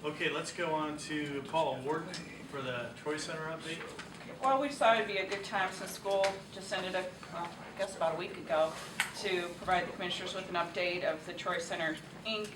Okay, let's go on to Paula Warden for the Troy Center update. Well, we thought it'd be a good time since school just ended up, I guess about a week ago, to provide the commissioners with an update of the Troy Center Inc.,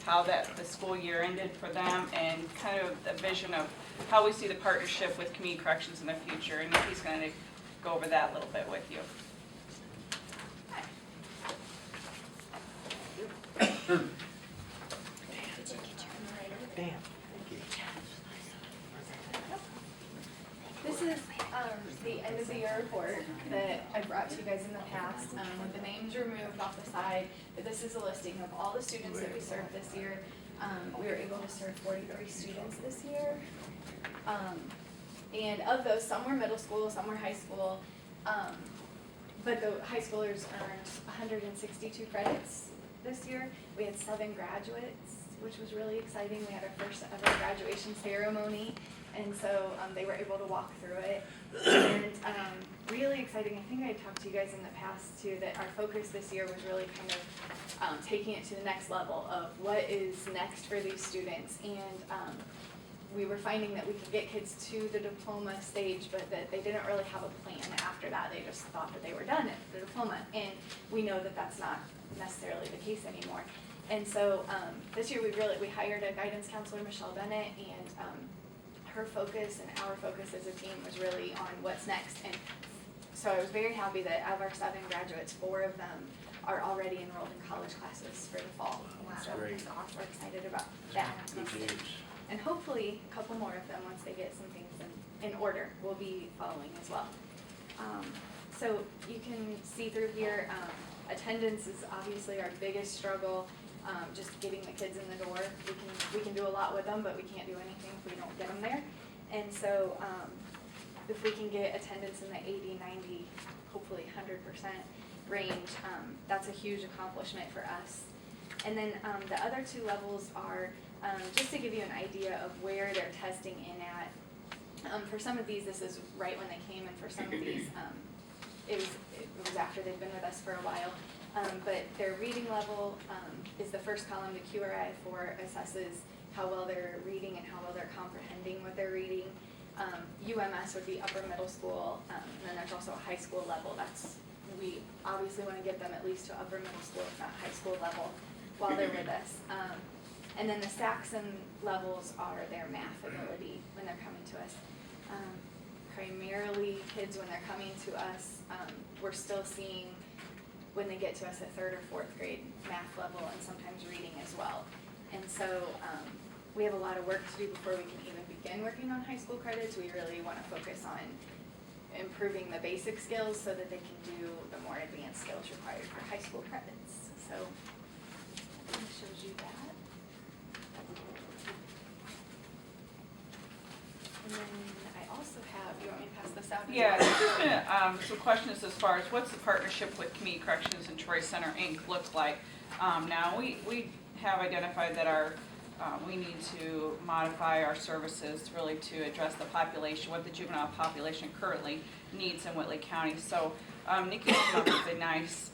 how the school year ended for them, and kind of a vision of how we see the partnership with community corrections in the future. And Nikki's going to go over that a little bit with you. Damn. This is the end of the year report that I brought to you guys in the past, with the names removed off the side. But this is a listing of all the students that we served this year. We were able to serve 43 students this year. And of those, some were middle school, some were high school. But the high schoolers earned 162 credits this year. We had 7 graduates, which was really exciting. We had our first ever graduation ceremony. And so they were able to walk through it. And really exciting, I think I talked to you guys in the past too, that our focus this year was really kind of taking it to the next level of what is next for these students. And we were finding that we could get kids to the diploma stage, but that they didn't really have a plan after that. They just thought that they were done at the diploma. And we know that that's not necessarily the case anymore. And so this year we hired a guidance counselor, Michelle Bennett, and her focus and our focus as a team was really on what's next. And so I was very happy that of our 7 graduates, 4 of them are already enrolled in college classes for the fall. That's so great. we're excited about that. Good news. And hopefully a couple more of them, once they get some things in order, will be following as well. So you can see through here, attendance is obviously our biggest struggle. Just getting the kids in the door. We can do a lot with them, but we can't do anything if we don't get them there. And so if we can get attendance in the 80, 90, hopefully 100% range, that's a huge accomplishment for us. And then the other 2 levels are, just to give you an idea of where they're testing in at. For some of these, this is right when they came, and for some of these, it was after they've been with us for a while. But their reading level is the first column. The QRI-4 assesses how well they're reading and how well they're comprehending what they're reading. UMS would be upper middle school, and then there's also a high school level. We obviously want to get them at least to upper middle school, if not high school level, while they're with us. And then the Saxon levels are their math ability when they're coming to us. Primarily kids, when they're coming to us, we're still seeing, when they get to us, a 3rd or 4th grade math level, and sometimes reading as well. And so we have a lot of work to do before we can even begin working on high school credits. We really want to focus on improving the basic skills so that they can do the more advanced skills required for high school credits. So it shows you that. And then I also have, you want me to pass this out? Yeah, there's been some questions as far as what's the partnership with Community Corrections and Troy Center Inc. look like. Now, we have identified that we need to modify our services really to address the population, what the juvenile population currently needs in Whitley County. So Nikki came up with a nice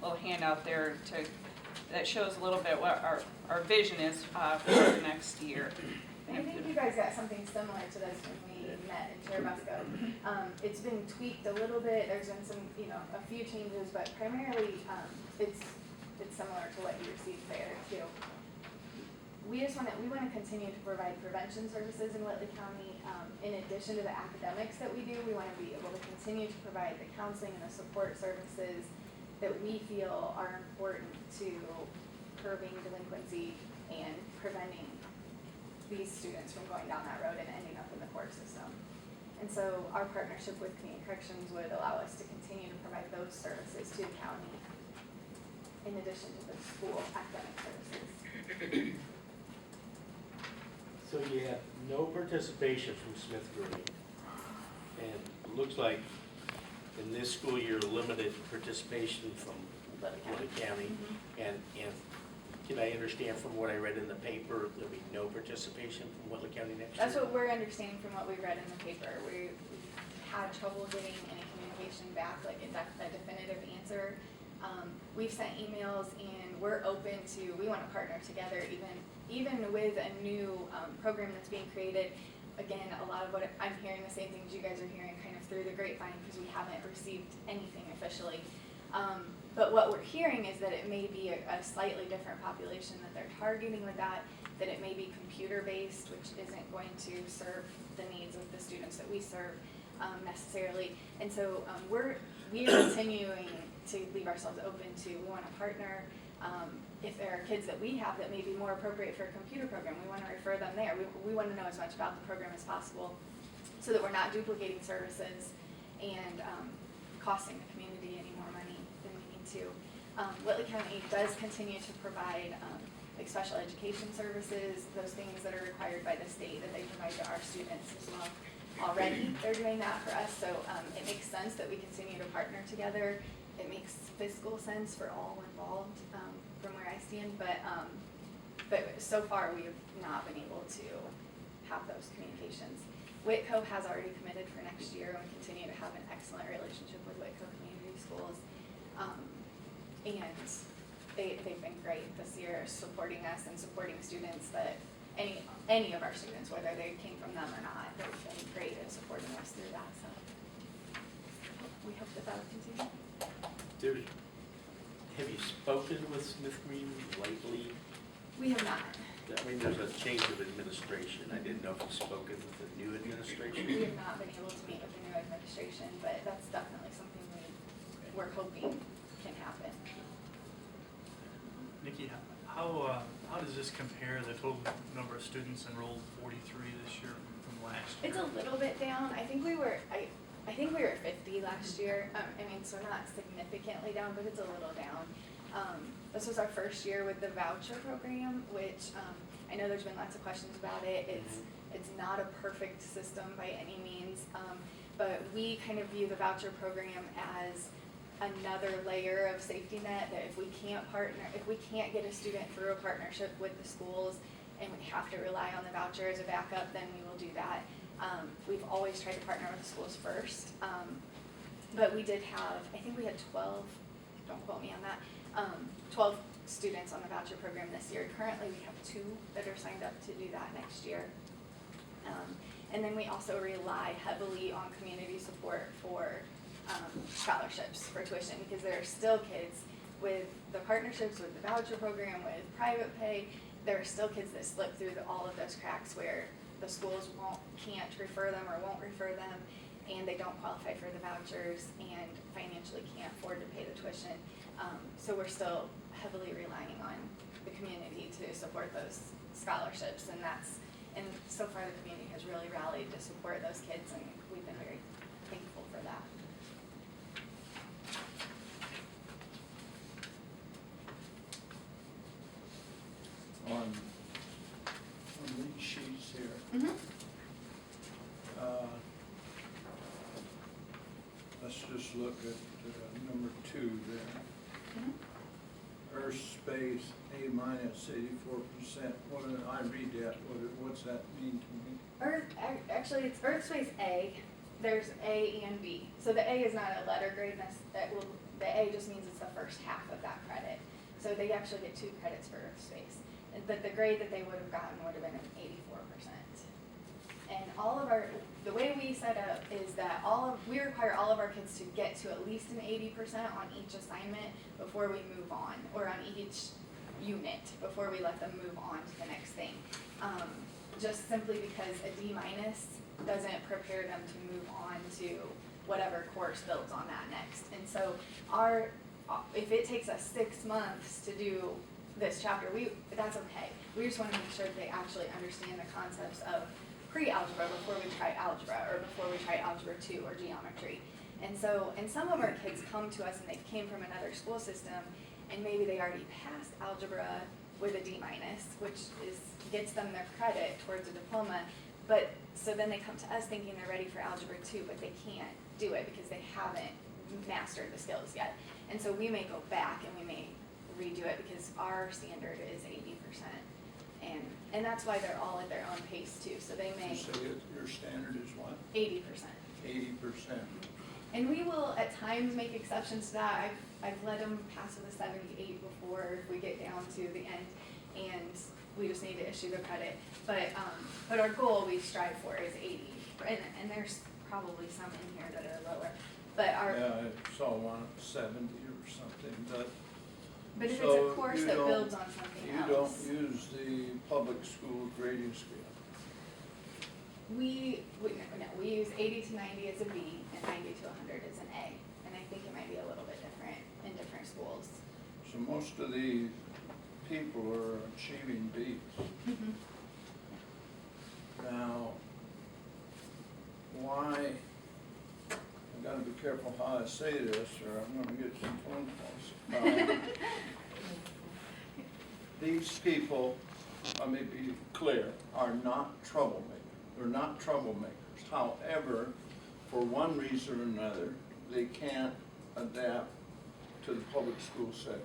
little handout there that shows a little bit what our vision is for the next year. And I think you guys got something similar to this when we met in Cherubusco. It's been tweaked a little bit. There's been some, a few changes, but primarily it's similar to what you received there too. We want to continue to provide prevention services in Whitley County. In addition to the academics that we do, we want to be able to continue to provide the counseling and the support services that we feel are important to curbing delinquency and preventing these students from going down that road and ending up in the court system. And so our partnership with Community Corrections would allow us to continue to provide those services to the county in addition to the school academic services. So you have no participation from Smith grade, and it looks like in this school year limited participation from Whitley County. And can I understand from what I read in the paper, there'll be no participation from Whitley County next year? That's what we're understanding from what we read in the paper. We had trouble getting any communication back, like a definitive answer. We've sent emails, and we're open to, we want to partner together even even with a new program that's being created, again, a lot of what I'm hearing, the same things you guys are hearing kind of through the grapevine, because we haven't received anything officially. But what we're hearing is that it may be a slightly different population that they're targeting with that it may be computer-based, which isn't going to serve the needs of the students that we serve necessarily. And so we are continuing to leave ourselves open to, we want to partner. If there are kids that we have that may be more appropriate for a computer program, we want to refer them there. We want to know as much about the program as possible so that we're not duplicating services and costing the community any more money than we need to. Whitley County does continue to provide like special education services, those things that are required by the state that they provide to our students as well. Already, they're doing that for us, so it makes sense that we continue to partner together. It makes fiscal sense for all involved from where I stand, but so far we have not been able to have those communications. Whitco has already committed for next year, and we continue to have an excellent relationship with Whitco Community Schools. And they've been great this year supporting us and supporting students that any of our students, whether they came from them or not, they've been great at supporting us through that. So we hope that will continue. Have you spoken with Smith Green lately? We have not. I mean, there's a change of administration. I didn't know if you've spoken with the new administration. We have not been able to meet with the new administration, but that's definitely something we're hoping can happen. Nikki, how does this compare the total number of students enrolled, 43 this year from last year? It's a little bit down. I think we were at 50 last year. I mean, so not significantly down, but it's a little down. This was our first year with the voucher program, which I know there's been lots of questions about it. It's not a perfect system by any means, but we kind of view the voucher program as another layer of safety net, that if we can't get a student through a partnership with the schools and we have to rely on the voucher as a backup, then we will do that. We've always tried to partner with the schools first, but we did have, I think we had 12, don't quote me on that, 12 students on the voucher program this year. Currently we have 2 that are signed up to do that next year. And then we also rely heavily on community support for scholarships for tuition, because there are still kids with the partnerships, with the voucher program, with private pay, there are still kids that slip through all of those cracks where the schools can't refer them or won't refer them, and they don't qualify for the vouchers and financially can't afford to pay the tuition. So we're still heavily relying on the community to support those scholarships, and so far the community has really rallied to support those kids, and we've been very thankful for that. On these sheets here, Mm-hmm. let's just look at number 2 there. Mm-hmm. Earth space A minus 84%. I read that. What's that mean to me? Actually, it's Earth Space A. There's A and B. So the A is not a letter grade. The A just means it's the first half of that credit. So they actually get 2 credits for Earth Space. But the grade that they would have gotten would have been an 84%. And the way we set up is that we require all of our kids to get to at least an 80% on each assignment before we move on, or on each unit before we let them move on to the next thing. Just simply because a D- doesn't prepare them to move on to whatever course builds on that next. And so if it takes us 6 months to do this chapter, that's okay. We just want to make sure that they actually understand the concepts of pre-algebra before we try algebra, or before we try algebra 2 or geometry. And some of our kids come to us and they came from another school system, and maybe they already passed algebra with a D-, which gets them their credit towards a diploma. But so then they come to us thinking they're ready for algebra 2, but they can't do it because they haven't mastered the skills yet. And so we may go back and we may redo it, because our standard is 80%. And that's why they're all at their own pace too. So they may. So your standard is what? 80%. 80%. And we will at times make exceptions to that. I've let them pass with a 78 before if we get down to the end. And we just need to issue the credit. But our goal we strive for is 80, and there's probably some in here that are lower. But Yeah, I saw one at 70 or something, but. but if it's So a course you that don't- builds on something You else, don't use the public school grading scale. we use 80 to 90 as a B and 90 to 100 as an A, and I think it might be a little bit different in different schools. So most of the people are achieving Bs. Mhm. Now, why, I gotta be careful how I say this, or I'm gonna get some phone calls. These people, let me be clear, are not troublemakers. They're not troublemakers. However, for one reason or another, they can't adapt to the public school setting.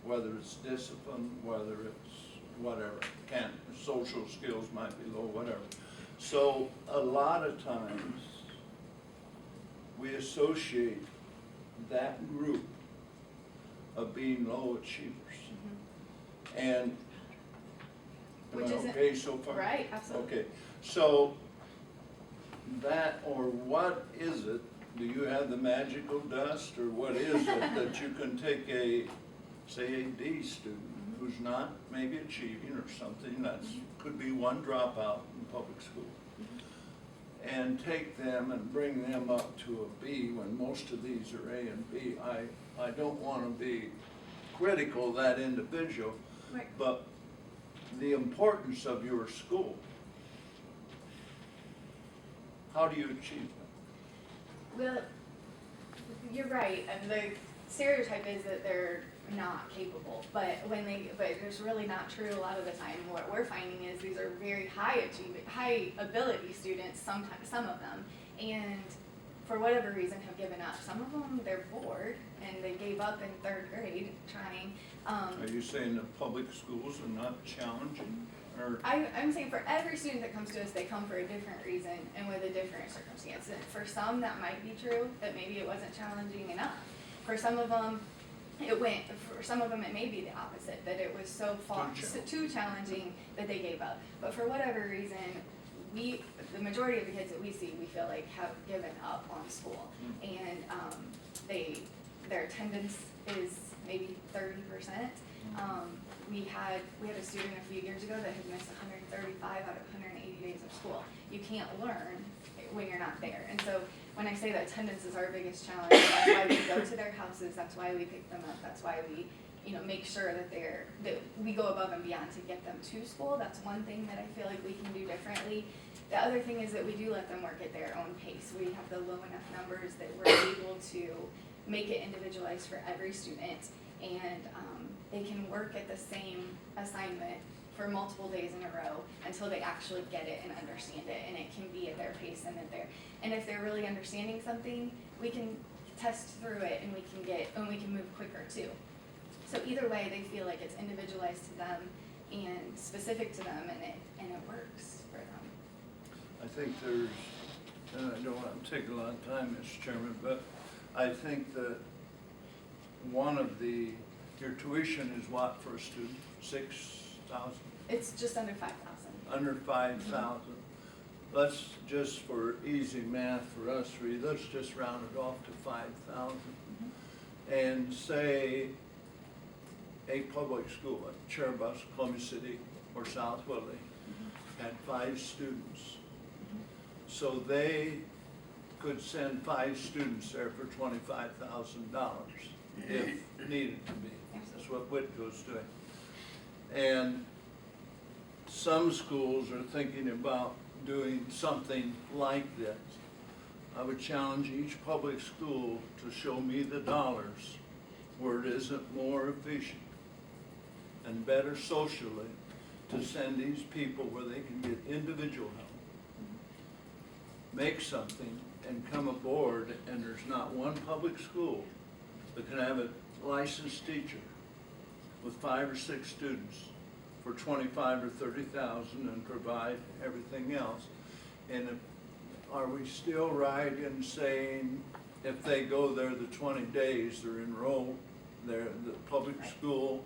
Whether it's discipline, whether it's whatever, can't, social skills might be low, whatever. So a lot of times, we associate that group of being low achievers. And, am Which I isn't- okay so far? Right, absolutely. Okay, so that, or what is it, do you have the magical dust, or what is it that you can take a, say, a D student who's not maybe achieving or something, that's, could be one dropout in public school, and take them and bring them up to a B when most of these are A and B? I don't want to be critical of that individual, Right. but the importance of your school, how do you achieve that? Well, you're right, and the stereotype is that they're not capable, but it's really not true a lot of the time. What we're finding is these are very high ability students, sometimes, some of them, and for whatever reason have given up. Some of them, they're bored, and they gave up in 3rd grade trying. Are you saying that public schools are not challenging, or? I'm saying for every student that comes to us, they come for a different reason and with a different circumstance. And for some, that might be true, that maybe it wasn't challenging enough. For some of them, for some of them, it may be the opposite, that it was so far, too challenging that they gave up. But for whatever reason, the majority of the kids that we see, we feel like have given up on school. And their attendance is maybe 30%. We had a student a few years ago that had missed 135 out of 180 days of school. You can't learn when you're not there. And so when I say that attendance is our biggest challenge, that's why we go to their houses, that's why we pick them up, that's why we make sure that we go above and beyond to get them to school. That's one thing that I feel like we can do differently. The other thing is that we do let them work at their own pace. We have the low enough numbers that we're able to make it individualized for every student, and they can work at the same assignment for multiple days in a row until they actually get it and understand it, and it can be at their pace and if they're really understanding something, we can test through it and we can move quicker too. So either way, they feel like it's individualized to them and specific to them, and it works for them. I think there's, and I don't want to take a lot of time, Mr. Chairman, but I think that your tuition is what for a student? 6,000? It's just under 5,000. Under 5,000. Let's just, for easy math for us three, let's just round it off to 5,000. And say a public school, like Cherubus, Columbia City, or South Whitley, had 5 students. So they could send 5 students there for $25,000 if needed to be. That's what Whitco's doing. And some schools are thinking about doing something like this. I would challenge each public school to show me the dollars where it isn't more efficient and better socially to send these people where they can get individual help, make something, and come aboard, and there's not one public school that can have a licensed teacher with 5 or 6 students for 25 or 30,000 and provide everything else. And are we still right in saying if they go there the 20 days, they're enrolled, the public school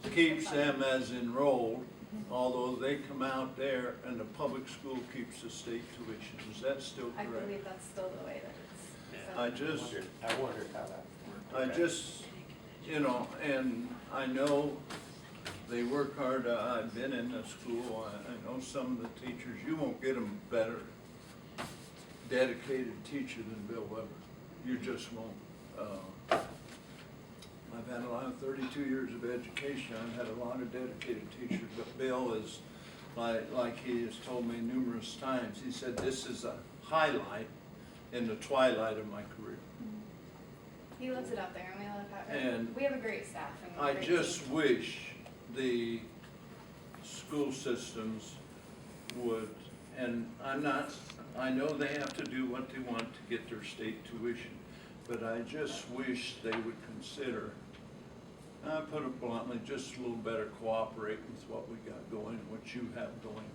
keeps them as enrolled, although they come out there and the public school keeps the state tuition. Is that still I correct? believe that's still the way that it's. Yeah. set I up. just, I wondered how that worked. I just, you know, and I know they work hard. I've been in the school. I know some of the teachers, you won't get them better dedicated teacher than Bill Weber. You just won't. I've had a lot of 32 years of education. I've had a lot of dedicated teachers, but Bill is, like he has told me numerous times, he said, this is a highlight in the twilight of my career. He lives it up there, and we love how, And we have a great staff. And I a great just team. wish the school systems would, and I know they have to do what they want to get their state tuition, but I just wish they would consider, I put it bluntly, just a little better cooperating with what we got going, what you have going.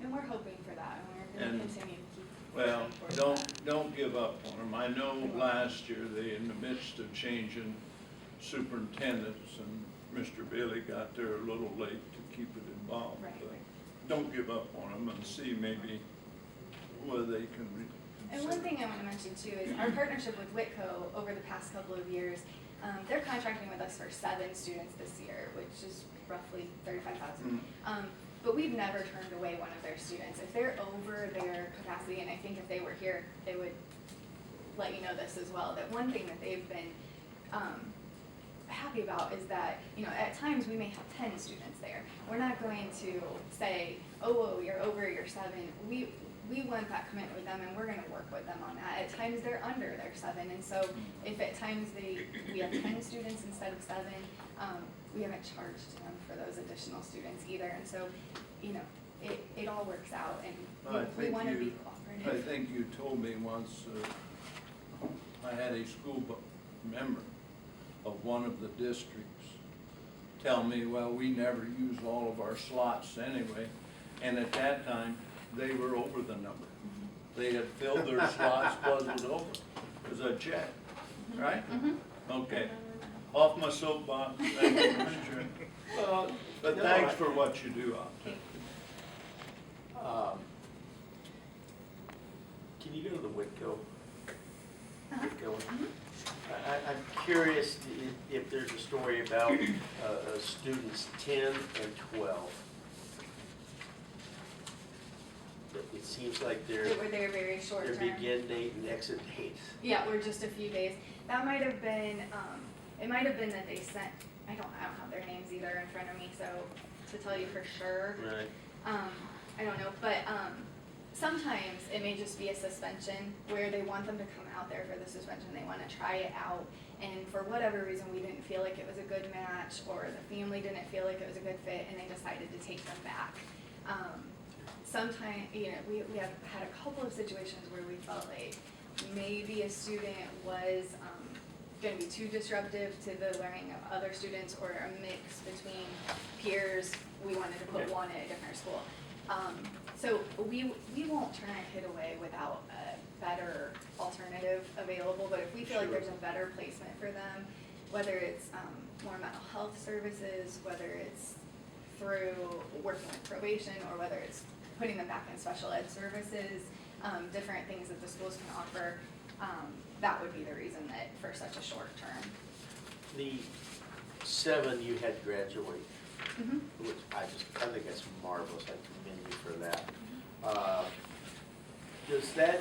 And we're hoping for that, and we're gonna And- continue to keep. Well, working towards that. don't give up on them. I know last year they, in the midst of changing superintendents, and Mr. Bailey got there a little late to keep it involved. Right. But don't give up on them and see maybe whether they can And one thing I want to mention too is our partnership with Whitco over the past couple of years, they're contracting with us for 7 students this year, which is roughly 35,000. But we've never turned away one of their students. If they're over their capacity, and I think if they were here, they would let you know this as well, that one thing that they've been happy about is that, you know, at times we may have 10 students there. We're not going to say, oh, whoa, you're over your 7. We want that commitment with them, and we're going to work with them on that. At times they're under their 7, and so if at times we have 10 students instead of 7, we haven't charged them for those additional students either. And so, you know, it all works out, I and we think want to be you- cooperative. I think you told me once, I had a school member of one of the districts tell me, well, we never use all of our slots anyway. And at that time, they were over the number. They had filled their slots, wasn't over. It was a check, right? Okay. Off my soapbox. Thank you, Mr. But No, thanks for what you do out there. Can you go to the Whitco? Uh-huh. Whitco? I'm curious if there's a story about students 10 and 12. It seems like They were there very short their term. begin date and exit date. Yeah, we're just a few days. That might have been, it might have been that they sent, I don't have their names either in front of me, so to tell you for sure, Right. I don't know, but sometimes it may just be a suspension where they want them to come out there for the suspension, they want to try it out, and for whatever reason, we didn't feel like it was a good match, or the family didn't feel like it was a good fit, and they decided to take them back. Sometimes, you know, we have had a couple of situations where we felt like maybe a student was going to be too disruptive to the learning of other students, or a mix between peers. We wanted to put one at a different school. So we won't turn a kid away without a better alternative available, but if we feel like there's a better placement for them, whether it's more mental health services, whether it's through working with probation, or whether it's putting them back in special ed services, different things that the schools can offer, that would be the reason that for such a short term. The 7 you had graduate, Mm-hmm. which I think that's marvelous. I commend you for that. Does that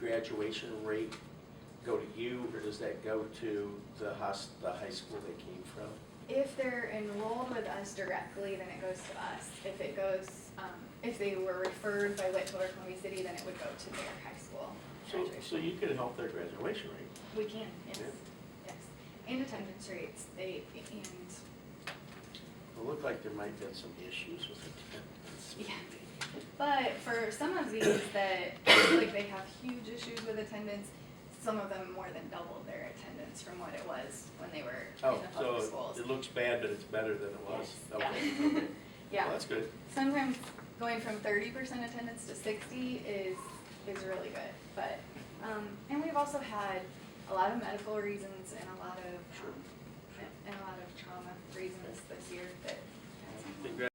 graduation rate go to you, or does that go to the high school they came from? If they're enrolled with us directly, then it goes to us. If it goes, if they were referred by Whittle or Columbia City, then it would go to their high school graduation. So you could help their graduation rate. We can, yes, Yeah. yes. And attendance rates, and It looked like there might have been some issues with attendance. Yeah. But for some of these that feel like they have huge issues with attendance, some of them more than doubled their attendance from what it was when they were in the public So schools. it looks bad, but it's better than it was? Yes. Okay, okay. Yeah. Well, that's good. Sometimes going from 30% attendance to 60 is really good. But and we've also had a lot of medical reasons and a lot of and a lot of trauma reasons this year that.